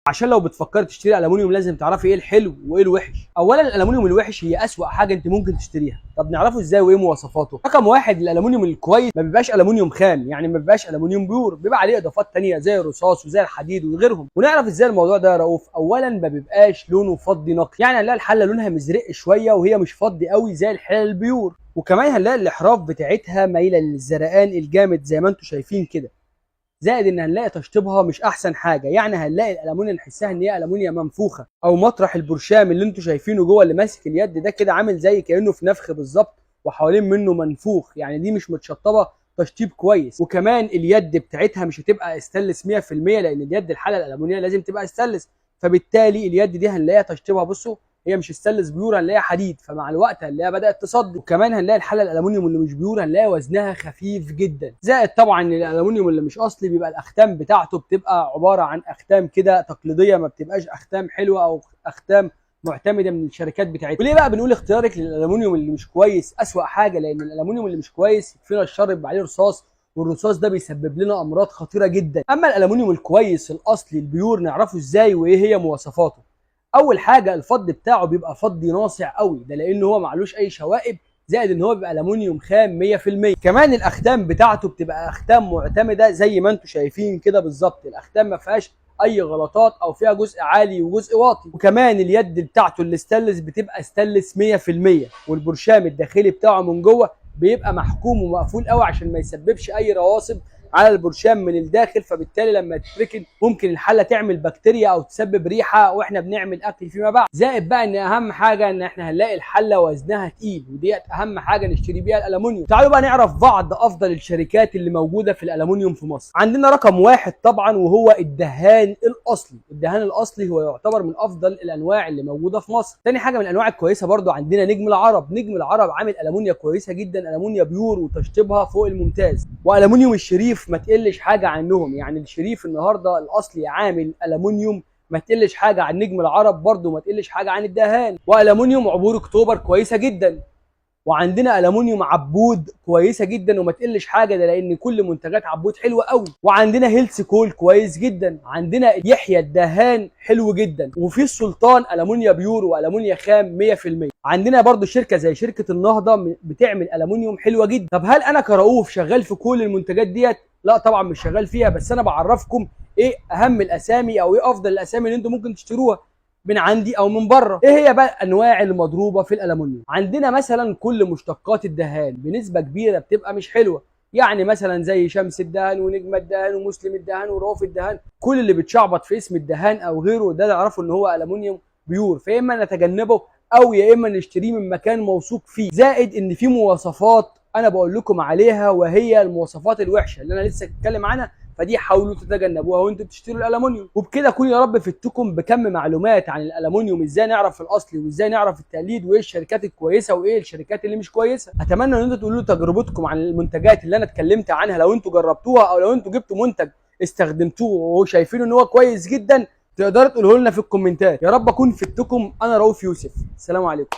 عشان لو بتفكري تشتري الومنيوم لازم تعرفي ايه الحلو وايه الوحش. اولا الالومنيوم الوحش هي اسوأ حاجه انت ممكن تشتريها. طب نعرفه ازاي وايه مواصفاته؟ رقم واحد، الالومنيوم الكويس ما بيبقاش الومنيوم خام، يعني ما بيبقاش الومنيوم بيور، بيبقى عليه اضافات تانية زي الرصاص وزي الحديد وغيرهم. ونعرف ازاي الموضوع ده يا رؤوف؟ اولا ما بيبقاش لونه فضي نقي، يعني هنلاقي الحله لونها مزرق شويه وهي مش فضي قوي زي الحله البيور. وكمان هنلاقي الاحراف بتاعتها مايله للزرقان الجامد زي ما انتم شايفين كده. زائد ان هنلاقي تشطيبها مش احسن حاجه، يعني هنلاقي الالومنيا نحسها ان هي الومنيا منفوخه، او مطرح البرشام اللي انتم شايفينه جوه اللي ماسك اليد ده كده عامل زي كانه في نفخ بالظبط، وحوالين منه منفوخ، يعني دي مش متشطبه تشطيب كويس. وكمان اليد بتاعتها مش هتبقى استانلس 100%، لان اليد الحاله الالومنيا لازم تبقى استانلس، فبالتالي اليد دي هنلاقيها تشطيبها بصوا هي مش استانلس بيور، هنلاقيها حديد، فمع الوقت هنلاقيها بدات تصدي. وكمان هنلاقي الحله الالومنيوم اللي مش بيور هنلاقي وزنها خفيف جدا. زائد طبعا الالومنيوم اللي مش اصلي بيبقى الاختام بتاعته بتبقى عباره عن اختام كده تقليديه، ما بتبقاش اختام حلوه او اختام معتمده من الشركات بتاعتها. وليه بقى بنقول اختيارك للالومنيوم اللي مش كويس اسوأ حاجه؟ لان الالومنيوم اللي مش كويس يكفينا الشر يبقى عليه رصاص، والرصاص ده بيسبب لنا امراض خطيره جدا. اما الالومنيوم الكويس الاصلي البيور نعرفه ازاي وايه هي مواصفاته؟ اول حاجه الفض بتاعه بيبقى فضي ناصع قوي، ده لان هو معلوش اي شوائب، زائد ان هو بيبقى الومنيوم خام 100%. كمان الاختام بتاعته بتبقى اختام معتمده زي ما انتم شايفين كده بالظبط، الاختام ما فيهاش اي غلطات او فيها جزء عالي وجزء واطي. وكمان اليد بتاعته اللي ستانلس بتبقى ستانلس 100%، والبرشام الداخلي بتاعه من جوه بيبقى محكوم ومقفول قوي عشان ما يسببش اي رواسب على البرشام من الداخل، فبالتالي لما تتركن ممكن الحله تعمل بكتيريا او تسبب ريحه واحنا بنعمل اكل فيما بعد. زائد بقى ان اهم حاجه ان احنا هنلاقي الحله وزنها تقيل، وديت اهم حاجه نشتري بيها الالومنيوم. تعالوا بقى نعرف بعض افضل الشركات اللي موجوده في الالومنيوم في مصر. عندنا رقم واحد طبعا وهو الدهان الاصلي. الدهان الاصلي هو يعتبر من افضل الانواع اللي موجوده في مصر. تاني حاجه من الانواع الكويسه برضو عندنا نجم العرب. نجم العرب عامل الومنيا كويسه جدا، الومنيا بيور وتشطيبها فوق الممتاز. والومنيوم الشريف ما تقلش حاجه عنهم، يعني الشريف النهارده الاصلي عامل الومنيوم ما تقلش حاجه عن نجم العرب، برضو ما تقلش حاجه عن الدهان. والومنيوم عبور اكتوبر كويسه جدا. وعندنا الومنيوم عبود كويسه جدا وما تقلش حاجه، ده لان كل منتجات عبود حلوه قوي. وعندنا هيلث كول كويس جدا. عندنا يحيى الدهان حلو جدا. وفي السلطان الومنيا بيور والومنيا خام 100%. عندنا برضو شركه زي شركه النهضه بتعمل الومنيوم حلوه جدا. طب هل انا كرؤوف شغال في كل المنتجات ديت؟ لا طبعا مش شغال فيها، بس انا بعرفكم ايه اهم الاسامي او ايه افضل الاسامي اللي انتم ممكن تشتروها من عندي او من بره. ايه هي بقى الانواع المضروبه في الالومنيوم؟ عندنا مثلا كل مشتقات الدهان بنسبه كبيره بتبقى مش حلوه، يعني مثلا زي شمس الدهان ونجم الدهان ومسلم الدهان ورؤوف الدهان، كل اللي بتشعبط في اسم الدهان او غيره ده نعرفه ان هو الومنيوم بيور، فيا اما نتجنبه او يا اما نشتريه من مكان موثوق فيه. زائد ان في مواصفات انا بقول لكم عليها وهي المواصفات الوحشه اللي انا لسه اتكلم عنها، فدي حاولوا تتجنبوها وانتوا بتشتروا الالومنيوم. وبكده اكون يا رب فدتكم بكم معلومات عن الالومنيوم، ازاي نعرف الاصلي وازاي نعرف التقليد وايه الشركات الكويسه وايه الشركات اللي مش كويسه. اتمنى ان انتوا تقولوا تجربتكم عن المنتجات اللي انا اتكلمت عنها، لو انتوا جربتوها او لو انتوا جبتوا منتج استخدمتوه وشايفين ان هو كويس جدا تقدروا تقولوا لنا في الكومنتات. يا رب اكون فدتكم. انا رؤوف يوسف، السلام عليكم.